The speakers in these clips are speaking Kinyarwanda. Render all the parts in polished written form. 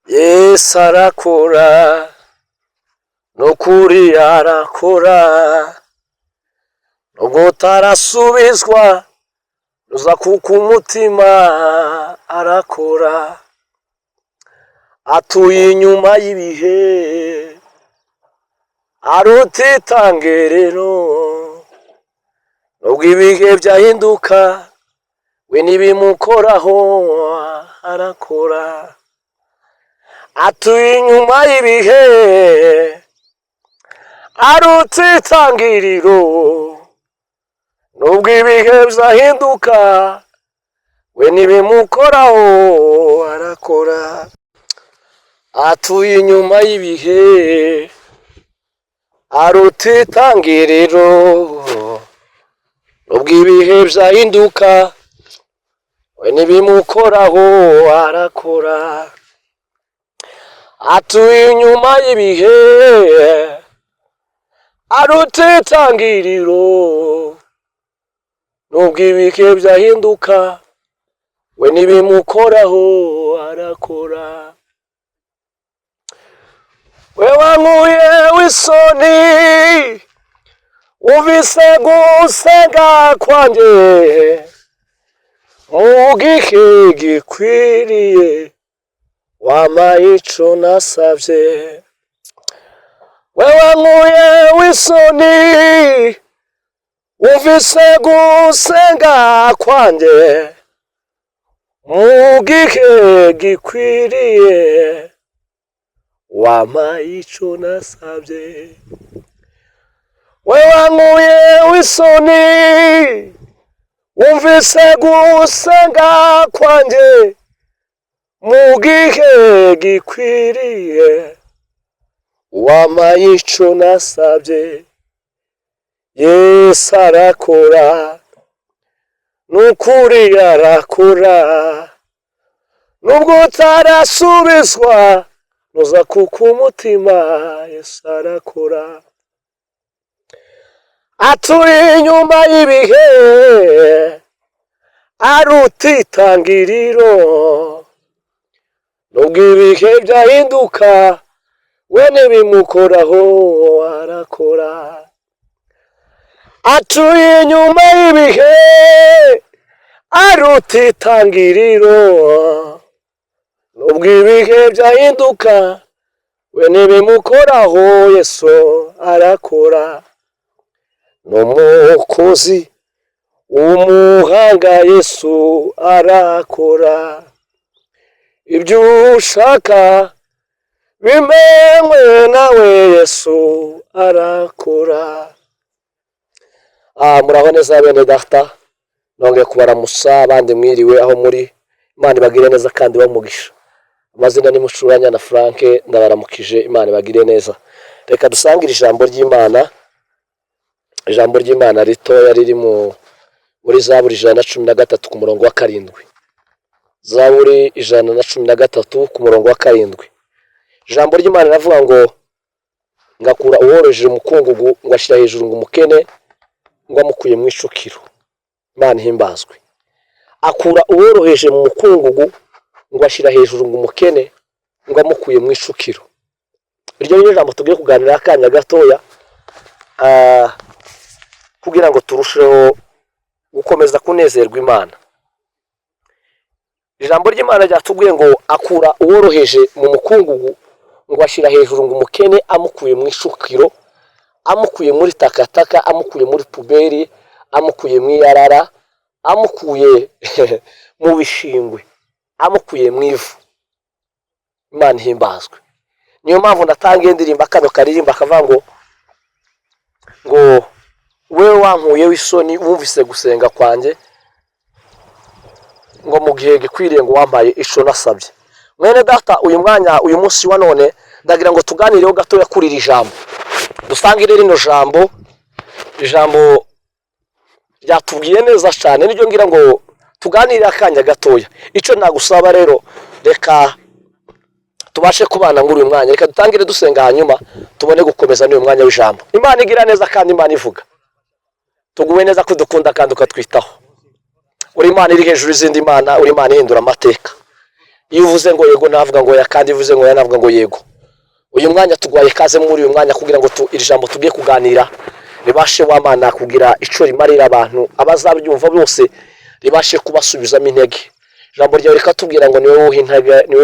Yesu arakora, nukuri arakora, nubwo utarasubizwa uza kuko umutima arakora, atuye inyuma y'ibihe aruta itangerero, nubwo ibihe byahinduka we ntibimukoraho arakora, atuye inyuma y'ibihe aruta itangiriro, nubwo ibihe byahinduka we ntibimukoraho arakora, atuye inyuma y'ibihe aruta itangiriro, nubwo ibihe byahinduka we ntibimukoraho arakora, atuye inyuma y'ibihe aruta itangiriro, nubwo ibihe byahinduka we ntibimukoraho arakora. We wankuye w'isoni uvise gusenga kwanjye mu gihe gikwiriye wampaye ico nasavye. We wankuye w'isoni uvise gusenga kwanjye mu gihe gikwiriye wampaye ico nasavye. We wankuye w'isoni uvise gusenga kwanjye mu gihe gikwiriye wampaye ico nasavye. Yesu arakora, nukuri arakora, nubwo utarasubizwa nuza kuko umutima Yesu arakora, atuye inyuma y'ibihe aruta itangiriro, nubwo ibihe byahinduka we ntibimukoraho arakora, atuye inyuma y'ibihe aruta itangiriro, nubwo ibihe byahinduka we ntibimukoraho Yesu arakora, n'umukozi w'umuhanga Yesu arakora, ibyo ushaka bimenywe nawe Yesu arakora. Muraho neza bene data, nongeye kubaramusa abandi mwiriwe aho muri, Imana ibagire neza kandi bamugisha. Amazina ni Mucuranya na Frank, ndabaramukije, Imana ibagire neza. Reka dusangire ijambo ry'Imana, ijambo ry'Imana ritoya riri muri Zaburi 113 ku murongo wa 7. Zaburi 113 ku murongo wa 7. Ijambo ry'Imana riravuga ngo ngakura uworoheje umukungugu ngo ashira hejuru ngo umukene ngo amukuye mu icukiro. Imana himbazwe. Akura uworoheje mu mukungugu ngo ashira hejuru ngo umukene ngo amukuye mu icukiro. Iryo ni ijambo tugiye kuganira akanya gatoya kugira ngo turusheho gukomeza kunezerwa Imana. Ijambo ry'Imana ryatubwiye ngo akura uworoheje mu mukungugu ngo ashira hejuru ngo umukene amukuye mu icukiro, amukuye muri takataka, amukuye muri puberi, amukuye mu yarara, amukuye mu bishingwe, amukuye mu ivu. Imana himbazwe. Niyo mpamvu natangiye indirimba kano karirimba akavuga ngo wewe wankuye w'isoni wumvise gusenga kwanjye ngo mu gihe gikwiriye ngo wampaye ico nasabye. Mwene data, uyu mwanya uyu munsi wa none ndagira ngo tuganireho gatoya kuri iri jambo, dusangire rino jambo, ijambo ryatubwiye neza cyane, niryo ngira ngo tuganire akanya gatoya. Ico nagusaba rero, reka tubashe kubana nguri uyu mwanya, reka dutangire dusenga hanyuma tubone gukomeza n'uyu mwanya w'ijambo. Imana igira neza kandi Imana ivuga, tuguwe neza kudukunda kandi ukatwitaho. Uri Imana iri hejuru y'izindi mana, uri Imana ihindura amateka. iyo uvuze ngo yego navuga ngo ya, kandi uvuze ngo ya navuga ngo yego. Uyu mwanya tugwaye kaze muri uyu mwanya kugira ngo iri jambo tugiye kuganira ribashe w'Imana kugira ico rimarira abantu abazabyumva bose, ribashe kubasubizamo intege. Jambo ryawe rikatubwira ngo niwe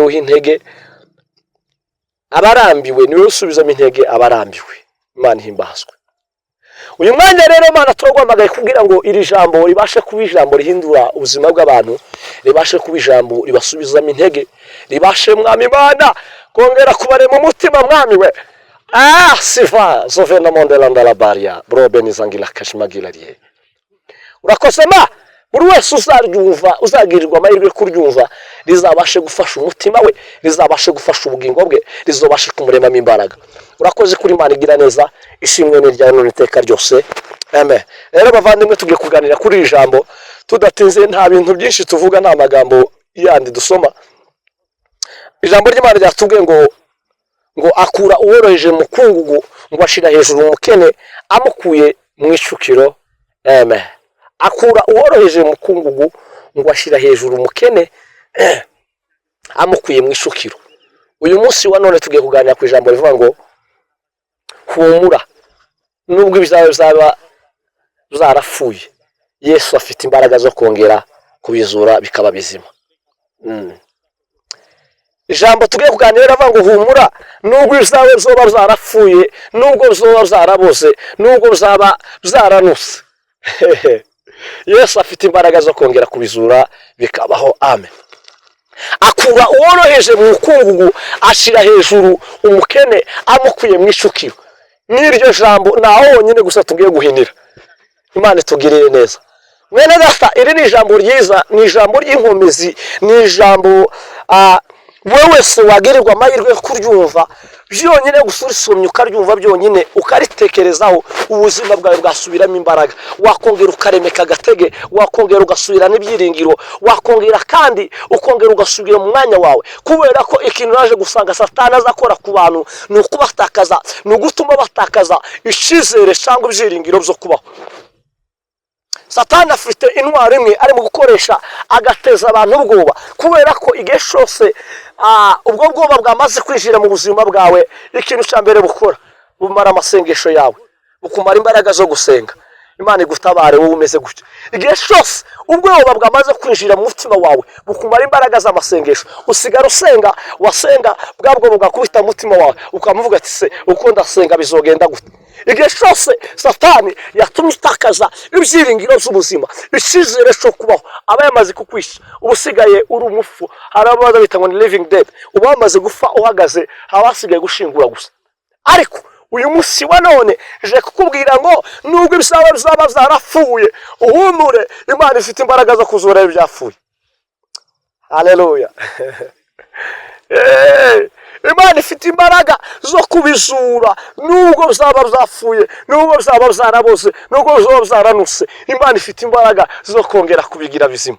wuha intege abarambiwe, niwe usubizamo intege abarambiwe. Imana himbazwe. Uyu mwanya rero Imana turagwamagaye kugira ngo iri jambo ribashe kuba ijambo rihindura ubuzima bw'abantu, ribashe kuba ijambo ribasubizamo intege, ribashe Mwami Imana kongera kubarema umutima Mwami we. Sifa zovena mondelanda la baria brobe nizangila kashimagilariye. Urakoze ma buri wese uzaryumva, uzagirirwa amahirwe kuryumva, rizabashe gufasha umutima we, rizabashe gufasha ubugingo bwe, rizobashe kumuremamo imbaraga. Urakoze kuri Imana igira neza, ishimwe ni ryawe none iteka ryose. Amen. Rero bavandimwe tugiye kuganira kuri iri jambo tudatinze, nta bintu byinshi tuvuga, nta magambo yandi dusoma. Ijambo ry'Imana ryatubwiye ngo akura uworoheje mu kungugu, ngo ashira hejuru umukene amukuye mu icukiro. Amen. Akura uworoheje mu kungugu, ngo ashira hejuru umukene amukuye mu icukiro. Uyu munsi wa none tugiye kuganira ku ijambo rivuga ngo humura, nubwo ibizawe bizaba zarapfuye, Yesu afite imbaraga zo kongera kubizura bikaba bizima. Ijambo tugiye kuganira rivuga ngo humura, nubwo ibizawe zoba zarapfuye, nubwo zoba zaraboze, nubwo zaba zaranuse, Yesu afite imbaraga zo kongera kubizura bikabaho. Amen. Akura uworoheje mu kungugu, ashira hejuru umukene amukuye mu icukiro. N'iryo jambo naho honyine gusa tugiye guhinira. Imana tugirire neza. Mwene data, iri ni ijambo ryiza, ni ijambo ry'inkomezi, ni ijambo wewe se wagirirwa amahirwe yo kuryumva byonyine, gusa urisomye ukaryumva byonyine ukaritekerezaho, ubuzima bwawe bwasubiramo imbaraga, wakongera ukaremeka agatege, wakongera ugasubirana ibyiringiro, wakongera kandi ukongera ugasubira mu mwanya wawe. Kubera ko ikintu naje gusanga Satani azakora ku bantu ni ukubatakaza, ni ugutuma batakaza ishizere cyangwa ibyiringiro byo kubaho. Satani afite intwaro imwe arimo gukoresha, agateza abantu ubwoba, kubera ko igihe cyose ubwo bwoba bwamaze kwinjira mu buzima bwawe, ikintu cya mbere bukora bumara amasengesho yawe, bukumara imbaraga zo gusenga. Imana igutabare wowe umeze gutyo. Igihe cyose ubwoba bwamaze kwinjira mu mutima wawe, bukumara imbaraga z'amasengesho, usigara usenga, wasenga bwa bwoba bwakubita mu mutima wawe, ukamuvuga ati se uko ndasenga bizogenda gute? Igihe cyose Satani yatumye utakaza ibyiringiro by'ubuzima, ishizere cyo kubaho, aba yamaze kukwisha, ubusigaye uri umufu. Hari abaza bita ngo ni living dead, uba wamaze gufa uhagaze, haba hasigaye gushingura gusa. Ariko uyu munsi wa none je kukubwira ngo nubwo ibisawa bizaba zarapfuye, uhumure, Imana ifite imbaraga zo kuzura ibyapfuye. Haleluya. Imana ifite imbaraga zo kubizura, nubwo zaba zapfuye, nubwo zaba zaraboze, nubwo zaba zaranuse, Imana ifite imbaraga zo kongera kubigira bizima.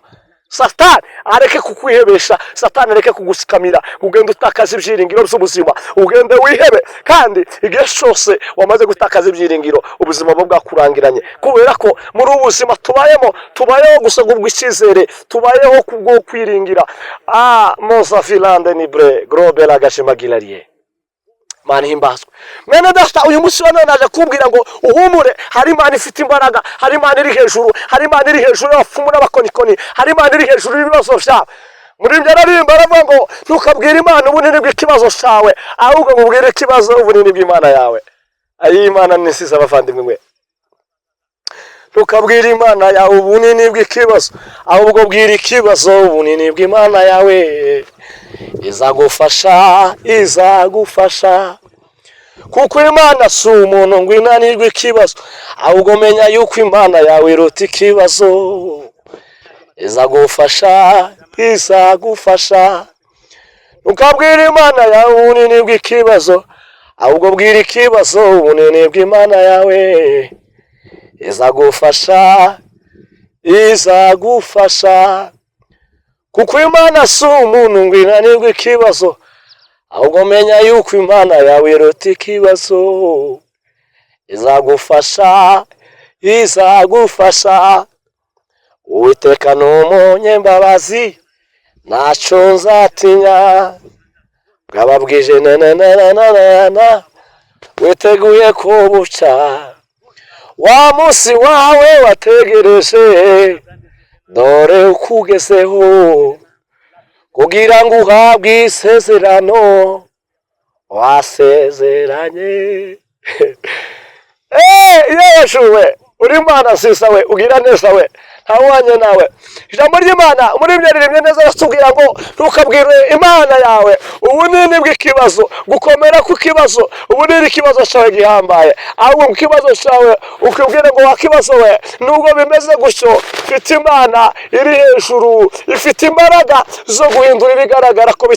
Satani areke kukwihebesha, Satani areke kugusikamira, ugende utakaza ibyiringiro by'ubuzima, ugende wihebe. Kandi igihe cyose wamaze gutakaza ibyiringiro, ubuzima bwo bwakurangiranye, kubera ko muri ubuzima tubayeho gusa kubw'ikizere, tubayeho kubwo kwiringira. Moza filande nibre grobe la gashimagilariye. Imana himbazwe. Mwene data, uyu munsi wa none naje kubwira ngo uhumure, hari Imana ifite imbaraga, hari Imana iri hejuru, hari Imana iri hejuru y'abapfumu n'abakonikoni, hari Imana iri hejuru y'ibibazo byawe. Muri ibyo naririmba aravuga ngo ntukabwire Imana ubunini bw'ikibazo cyawe, ahubwo ngo ubwire ikibazo ubunini bw'Imana yawe. Ayi Imana nisize abavandimwe mwe. Ntukabwire Imana yawe ubunini bw'ikibazo, ahubwo bwira ikibazo ubunini bw'Imana yawe. Izagufasha kuko Imana si umuntu ngo inanirwe ikibazo, ahubwo menya yuko Imana yawe iruta ikibazo. Izagufasha. Ntukabwire Imana yawe ubunini bw'ikibazo, ahubwo bwira ikibazo ubunini bw'Imana yawe. Izagufasha kuko Imana si umuntu ngo inanirwe ikibazo, ahubwo menya yuko Imana yawe iruta ikibazo. Izagufasha. Uwiteka ni umunyembabazi, ntacyo nzatinya bwaba bwije na witeguye ko buca wa munsi wawe wategereje dore ukugezeho kugira ngo uhabwe isezerano wasezeranye. Yesu we uri Imana nziza we ugira neza we ntawanye nawe. Ijambo ry'Imana muri byaririmbye neza batubwira ngo ntukabwire Imana yawe ubunini bw'ikibazo, gukomera kw'ikibazo, ubunini ikibazo cyawe gihambaye, ahubwo mu kibazo cyawe ukibwire ngo wakibazo we nubwo bimeze gutyo ifite Imana iri hejuru, ifite imbaraga zo guhindura ibigaragara ko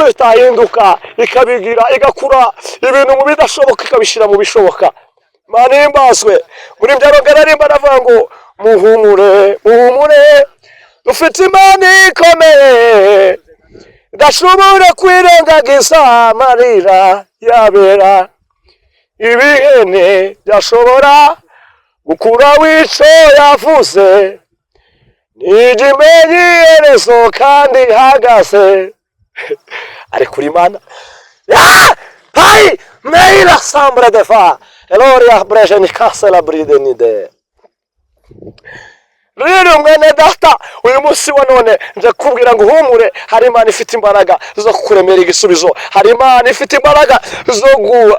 bitahinduka, ikabigira igakura ibintu mu bidashoboka ikabishyira mu bishoboka. Imana ihimbazwe. Muri byarongera rimba aravuga ngo muhumure dufite Imana ikomeye idashobora kwirengagiza amarira y'abera, ibihene byashobora gukura w'ico yavuze, n'igimenyi iherezo kandi ihagaze. Ariko uri Imana Hai meira sambre de fa eloria breje ni kasela bride ni de. Rero mwene data uyu munsi wa none nje kubwira ngo humure, hari Imana ifite imbaraga zo kukuremera igisubizo, hari Imana ifite imbaraga zo ngo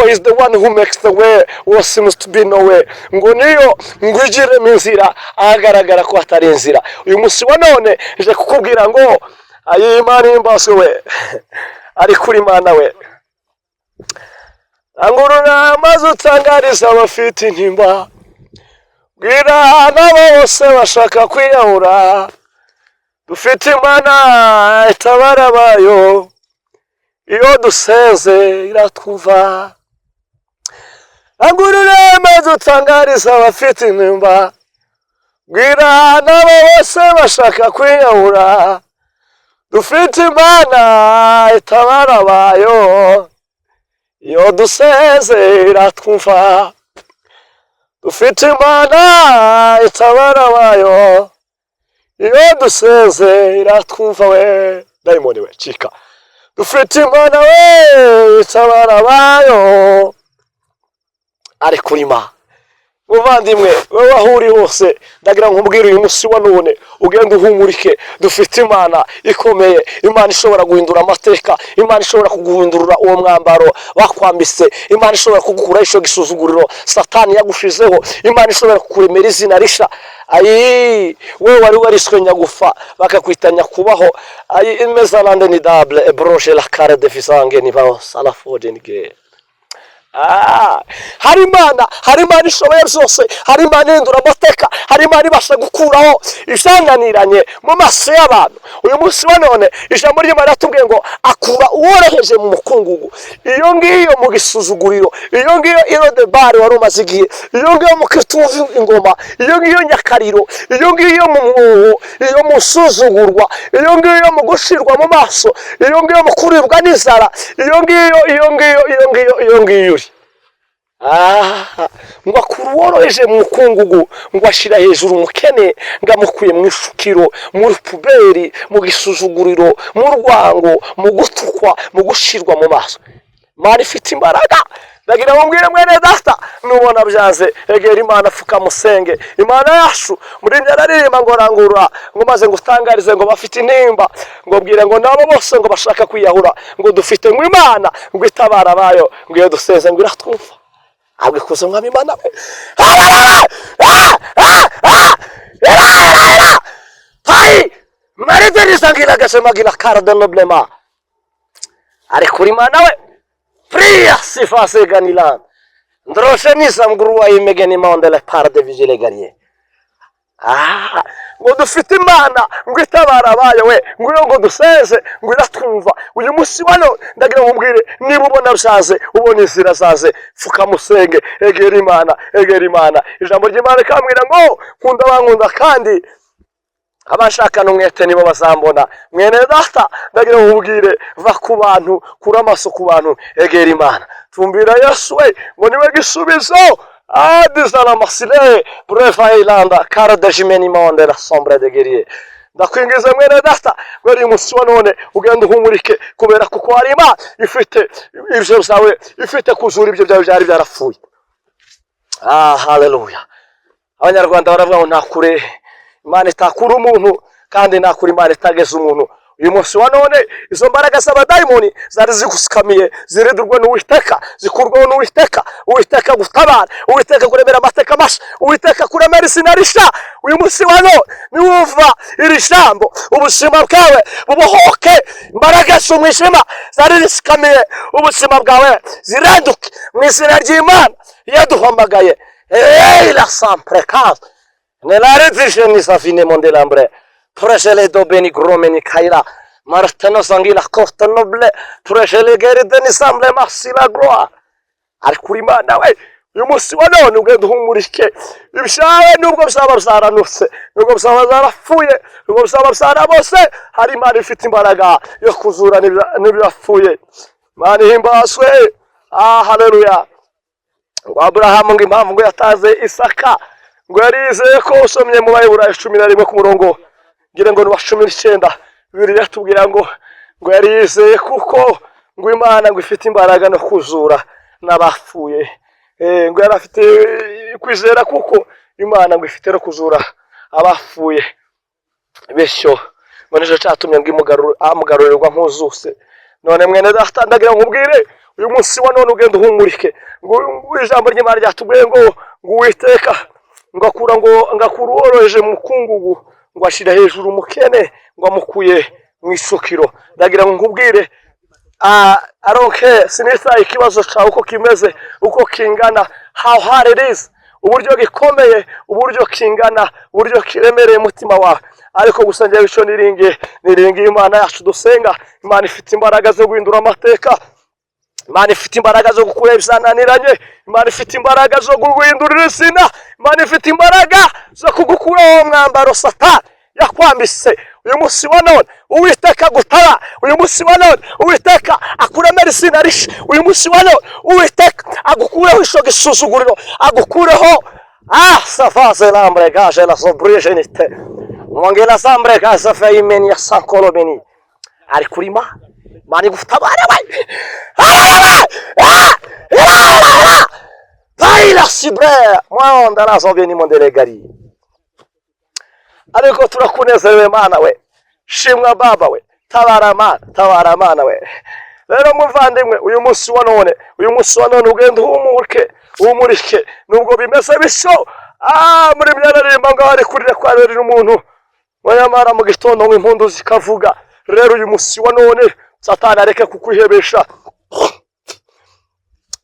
is the one who makes the way what seems to be no way, ngo niyo ngwigire inzira ahagaragara ko atari inzira. Uyu munsi wa none nje kukubwira ngo ayi Imana imbaswe we ari kuri Imana we. Anguruna maze utangariza abafite intimba, bwira n'abo bose bashaka kwiyahura, dufite Imana itabara bayo, iyo dusenze iratwumva. Anguruna maze utangariza abafite intimba, bwira n'abo bose bashaka kwiyahura, dufite Imana itabara bayo, iyo dusenze iratwumva. Dufite Imana itabara bayo, iyo dusenze iratwumva we. Dayimoni we cika. Dufite Imana we itabara bayo, ariko Imana muvandimwe wowe aho uri hose ndagira nkubwire uyu munsi wa none ugende uhumurike. Dufite Imana ikomeye, Imana ishobora guhindura amateka, Imana ishobora kuguhindurira uwo mwambaro bakwambise, Imana ishobora kugukura isho gisuzuguriro Satani yagushizeho, Imana ishobora kukuremera izina risha. Ayi wewe wari wariswe nyagufa bakakwita nyakubaho. Ayi imezalande ni dable ebroche la cara de fisange ni ba salafode nige. Hari Imana ishoboye byose, hari Imana ihindura amateka, hari Imana ibasha gukuraho isanganiranye mu maso y'abantu. Uyu munsi wa none ijambo ry'Imana ratubwiye ngo akura uworoheje mu mukungugu. Iyo ngiyo mu gisuzuguriro, iyo ngiyo irode bare wari umaze igihe, iyo ngiyo mu kituvu ingoma, iyo ngiyo nyakariro, iyo ngiyo mu mwobo, iyo mu suzugurwa, iyo ngiyo mu gushirwa mu maso, iyo ngiyo mu kuribwa n'inzara, iyo ngiyo ngo akura uworoheje mu mukungugu, ngo ashira hejuru umukene, ngo amukuye mu ishukiro, muri puberi, mu gisuzuguriro, mu rwango, mu gutukwa, mu gushirwa mu maso. Imana ifite imbaraga. Ndagira ngo mbwire mwene data nubona byanze egera Imana fuka musenge. Imana yacu muri byararirimba ngo rangura, ngo maze ngutangarize ngo bafite intimba, ngo bwire ngo nabo bose ngo bashaka kwiyahura, ngo dufite ngo Imana ngo itabara bayo, ngo iyo duseze ngo iratwumva. Abwe kuzo mwami Imana we. Hai marite risangira gasemagira cara de noblema. Ari kuri Imana we. Pria si fase ganilan. Ndroshe nisam gruwa imegeni mondele par de vigile ganie. Ngo dufite Imana ngo itabara bayo we, ngo duseze ngo iratwumva. Uyu munsi wa none ndagira nkubwire niba ubona rushaze, ubona inzira zaze, fuka musenge, egera Imana. Ijambo ry'Imana kambwira ngo nkunda bankunda kandi abashakana umwete nibo bazambona. Mwene data ndagira nkubwire va ku bantu, kura amaso ku bantu, egera Imana. Tumbira Yesu we ngo niwe gisubizo. Disala masile breva ilanda cara de jimeni monde la sombre de guerrier. ndakwingiza mwene data ngo uyu munsi wa none ugende uhumurike kubera kuko hari Imana ifite ibyo byawe ifite kuzura ibyo byawe byari byarapfuye. Haleluya. Abanyarwanda baravuga ngo ntakure Imana itakura umuntu kandi ntakura Imana itageza umuntu. Uyu munsi wa none izo mbaraga z'abadayimoni zari zigusikamiye ziridurwa n'Uwiteka, zikurwaho n'Uwiteka. Uwiteka gutabara, Uwiteka kuremera amateka mashya, Uwiteka kuremera izina rishya. Uyu munsi wa none niwumva iri jambo ubuzima bwawe bubohoke, imbaraga z'umwijima zari zisikamiye ubuzima bwawe ziranduke mu izina ry'Imana yaduhamagaye. La sempre casa nella redice ni safine mondelambre presele do beni gromeni kaira marteno sangila costa noble presele geride ni samble masila gloa ariko Imana we uyu munsi wa none ugende uhumurike ibishawe nubwo bisaba byaranutse, nubwo bisaba zarapfuye, nubwo bisaba byarabose, hari Imana ifite imbaraga yo kuzura n'ibyapfuye. Imana ihimbazwe. Haleluya. Abrahamu ngo impamvu ngo yataze Isaka ngo yarizeye ko usomye mu Baheburayo 11 ku murongo ngire ngo ni wa 19 Bibiliya yatubwira ngo yarizeye kuko ngo Imana ngo ifite imbaraga no kuzura n'abapfuye. Ngo yari afite kwizera kuko Imana ngo ifite no kuzura abapfuye. Besho ngo nijo cyatumye ngo amugarurirwa nk'uzuse. None mwene data ndagira nkubwire uyu munsi wa none ugende uhumurike ngo ijambo ry'Imana ryatubwiye ngo Uwiteka ngo akura uworoheje mu mukungugu ngo ashira hejuru umukene ngo amukuye mu isukiro. Ndagira ngo nkubwire aronke sinisa ikibazo cyawe uko kimeze, uko kingana, how hard it is, uburyo gikomeye, uburyo kingana, uburyo kiremereye umutima wawe, ariko gusa njye bico niringiye Imana yacu dusenga. Imana ifite imbaraga zo guhindura amateka, Imana ifite imbaraga zo gukura ibyananiranye, Imana ifite imbaraga zo guhindurira izina, Imana ifite imbaraga zo kugukuraho umwambaro Satani yakwambise. Uyu munsi wa none Uwiteka gutara, uyu munsi wa none Uwiteka akuremera izina rishya, uyu munsi wa none Uwiteka agukureho isho gisuzuguriro, agukureho safaze lambre gaje la sobrigenite mwongera sambre gaje fayimeni ya sankolomeni ari kurima Imana igutabara we. Vaila sibre mwonda nazo beni mondelegari. Ariko turakunezerewe Mana we, shimwa Baba we, tabara Mana we. Rero muvandimwe uyu munsi wa none ugende uhumurike nubwo bimeze bisho. Muri byararimba ngo hari kurira kwarera umuntu wayamara mu gitondo ngo impundu zikavuga. Rero uyu munsi wa none Satani areke kukwihebesha,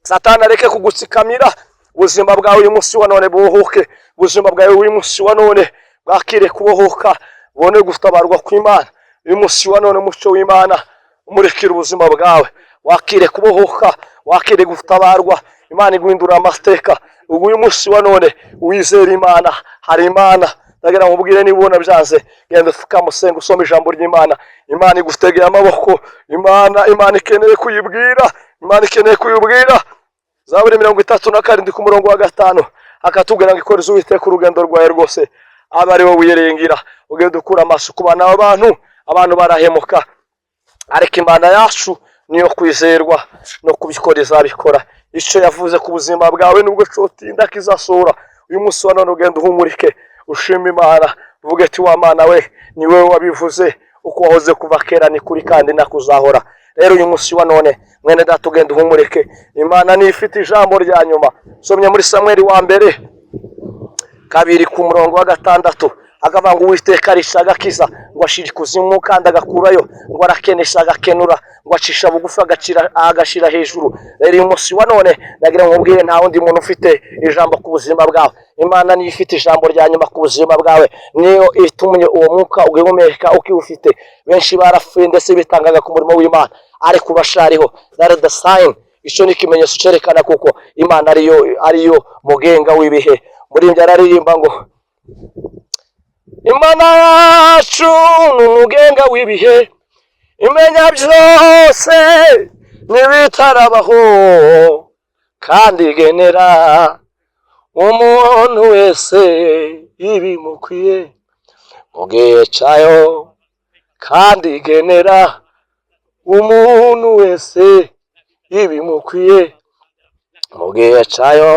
Satani areke kugutsikamira. Ubuzima bwawe uyu munsi wa none buhohoke, ubuzima bwawe uyu munsi wa none bwakire kubohoka, bone gutabarwa kw'Imana. Uyu munsi wa none umucyo w'Imana umurikira ubuzima bwawe, wakire kubohoka, wakire gutabarwa, Imana iguhindura amateka. Uyu munsi wa none wizera Imana, hari Imana. Ndagira nkubwire nibona byanze genda ukamusenga usoma ijambo ry'Imana. Imana igutegeye amaboko, Imana ikeneye kuyibwira, Imana ikeneye kuyibwira. Zaburi 37 ku murongo wa 5 akatubwira ngo ikoreze Uwiteka urugendo rwawe rwose, aba ari wowe wirengira. Ugenda ukura amaso ku bana abantu barahemuka, ariko Imana yacu niyo kwizerwa no kubikora izabikora. Icyo yavuze ku buzima bwawe nubwo cotinda kizasura. Uyu munsi wa none ugenda uhumurike, ushima Imana, uvuge ati wa Mana we ni wewe wabivuze, uko wahoze kuva kera ni kuri kandi nakuzahora. Rero uyu munsi wa none mwene data ugenda uhumurike, Imana ni ifite ijambo rya nyuma. Somye muri Samuel wa mbere 2 ku murongo wa 6 akavuga ngo Uwiteka arisha agakiza ngo ashira ikuzimu kandi agakurayo, ngo arakenesha agakenura, ngo acisha bugufi agashira hejuru. Rero uyu munsi wa none ndagira nkubwire nta wundi muntu ufite ijambo ku buzima bwawe. Imana ni ifite ijambo rya nyuma ku buzima bwawe, niyo itumye uwo mwuka ugihumeka ukiufite. Benshi barapfuye ndetse bitangaga ku murimo w'Imana, ariko bashariho. That is the sign. Icyo ni ikimenyetso cyerekana kuko Imana ariyo mugenga w'ibihe. Muri ibyo araririmba ngo Imana yacu ni umugenga w'ibihe, imenya byose n'ibitarabaho, kandi igenera umuntu wese ibimukwiye. mu gihe cyayo kandi igenera umuntu wese ibimukwiye mu gihe cyayo.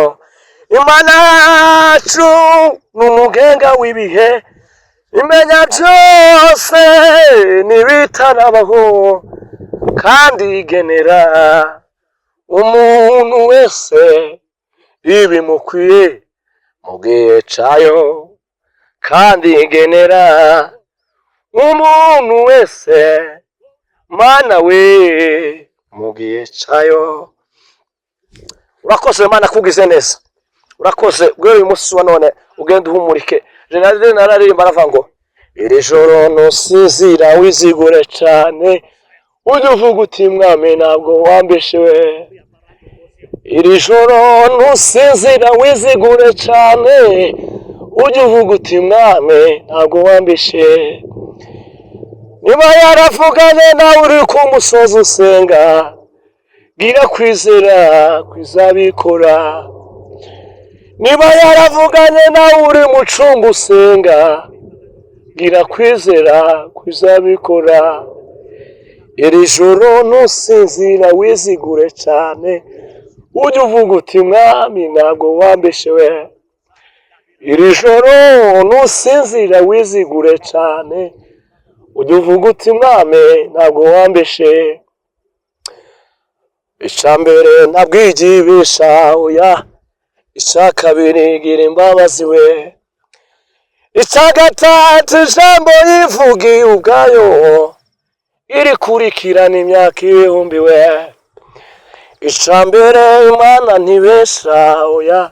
Imana yacu ni umugenga w'ibihe, imenya byose n'ibitarabaho kandi igenera umuntu wese ibimukwiye mu gihe cyayo kandi igenera umuntu wese Mana we mu gihe cyayo. Urakoze Mana kugize neza, urakoze bwo uyu munsi wa none ugenda uhumurike. Generali nararirimba aravuga ngo iri joro ntusinzira wizigure cyane, ujye uvuga uti mwami ntabwo wambeshewe. Iri joro ntusinzira wizigure cyane, ujye uvuga uti mwami ntabwo wambeshe. Niba yaravuganye nawe uri ku musozi usenga, gira kwizera kwizabikora. Niba yaravuganye nawe uri mu cumba usenga, gira kwizera kwizabikora. Iri joro ntusinzira wizigure cyane, ujye uvuga uti mwami ntabwo wambeshewe. Iri joro ntusinzira wizigure cyane, ujye uvuga uti mwami ntabwo wambeshe. Icyambere ntabwigibisha oya, icya kabiri gira imbabazi we, icya gatatu ijambo yivugiye ubwayo irikurikirana imyaka ibihumbi we. Icyambere Imana ntibesha oya,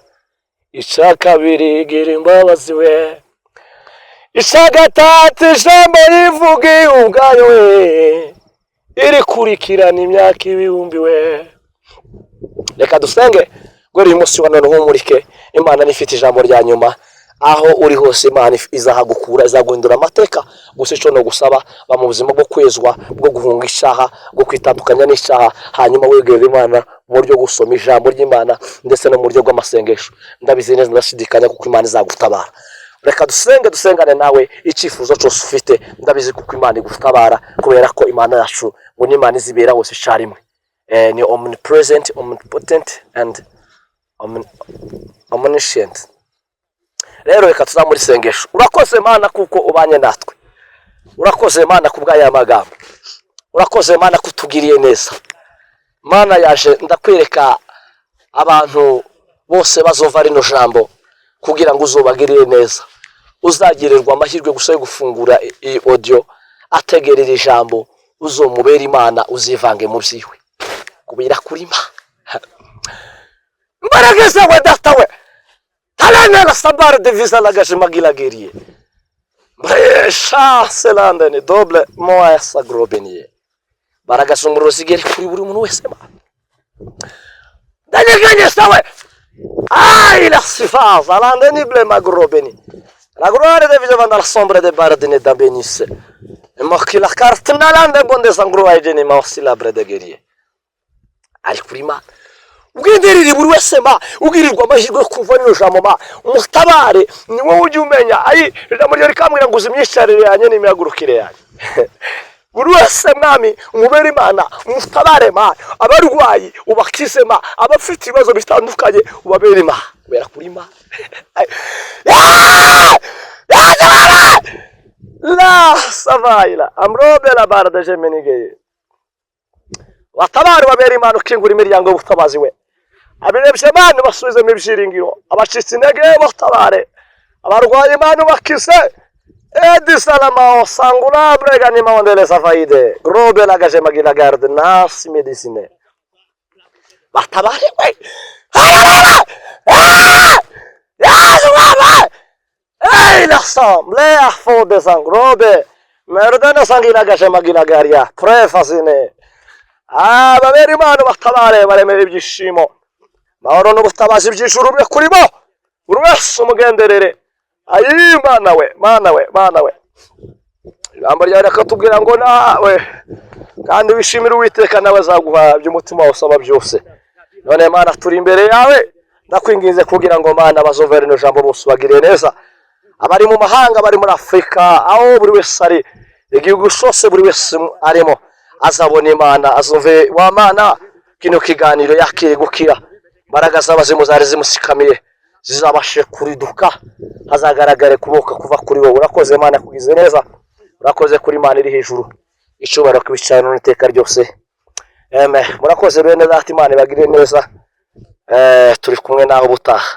icya kabiri gira imbabazi we, icya gatatu ijambo yivugiye ubwayo we irikurikirana imyaka ibihumbi we. Reka dusenge ngo uyu munsi wa none uhumurike. Imana nifite ijambo rya nyuma, aho uri hose Imana izahagukura, izaguhindura amateka. Gusa icyo no gusaba ba mu buzima bwo kwezwa, bwo guhunga icyaha, bwo kwitandukanya n'icyaha, hanyuma wegera Imana mu buryo gusoma ijambo ry'Imana ndetse no mu buryo bw'amasengesho. Ndabizi neza ndashidikanya kuko Imana izagutabara. Reka dusengane nawe icyifuzo cyose ufite. Ndabizi kuko Imana igutabara, kubera ko Imana yacu ngo ni Imana izibera hose icyarimwe. Ni omnipresent, omnipotent and omniscient. Rero reka tuzamure isengesho. Urakoze Mana kuko ubanye natwe, urakoze Mana kubw'aya magambo, urakoze Mana kutugiriye neza. Mana yaje ndakwereka abantu bose bazova rino jambo kugira ngo uzobagirire neza, uzagirirwa amahirwe gusa yo gufungura iyi audio, ategerera ijambo, uzomubera Imana, uzivange mu byiwe kubira kurima. Mbaraga zawe data we, talana la sabare de visa la gashima gilageriye bresha selande ni double moya sagrobeniye. Mbaraga z'umuriro zigere kuri buri muntu wese Mana. Danyeganye sawe ai la sifaz alande ni ble magrobeni la gloire de visa la sombre de bardine da benisse e mokki la carte nalande bonde sangro aideni ma oscillable de guerrier ari kuri Mana. Ugenderere buri wese Ma, ugirirwa amahirwe kuva nino jambo Ma, umutabare ni wowe ujye umenya. Ayi ijambo ryo rikamwira ngo uzimyisharire yanye n'imyagurukire yanye. Buri wese Mwami umubere Imana, umutabare Ma, abarwayi ubakize Ma, abafite ibibazo bitandukanye ubabere Ma, kubera kuri Ma. La savaila amrobe la barda jemenige watabari babera Imana, ukingura imiryango y'ubutabazi we. Abirebye Imana basubize mu byiringiro, abacitse intege batabare, abarwaye Imana bakise. Edi salama sangula brega ni maondele safaide grobe la gaje magila garde nas medicine batabare we. Hey la semble a fo de sangrobe merdana sangila gaje magila garia prefasine. Babera Imana batabare, baremere ibyishimo, mahoro n'ubutabazi by'ijuru bwe kuri bo, buri wese umugenderere. Ayi Mana we, Mana we, Mana we. Ijambo ryawe rakatubwira ngo nawe kandi wishimire Uwiteka, nawe azaguha by'umutima wose usaba byose. None Mana turi imbere yawe, ndakwinginze kugira ngo Mana bazovere no jambo bose bagire neza. abari mu mahanga, bari muri Afurika, aho buri wese ari, igihugu cyose buri wese arimo, azabona Imana, azumve wa Mana kino kiganiro yakire gukira, imbaraga z'abazimu zari zimusikamiye zizabashe kuriduka, hazagaragare kuboka kuva kuri wowe. Urakoze Mana, kugize neza, urakoze kuri Imana iri hejuru, icyubahiro kibicana n'iteka ryose. Amen. Murakoze bene data, Imana ibagire neza, turi kumwe naho ubutaha.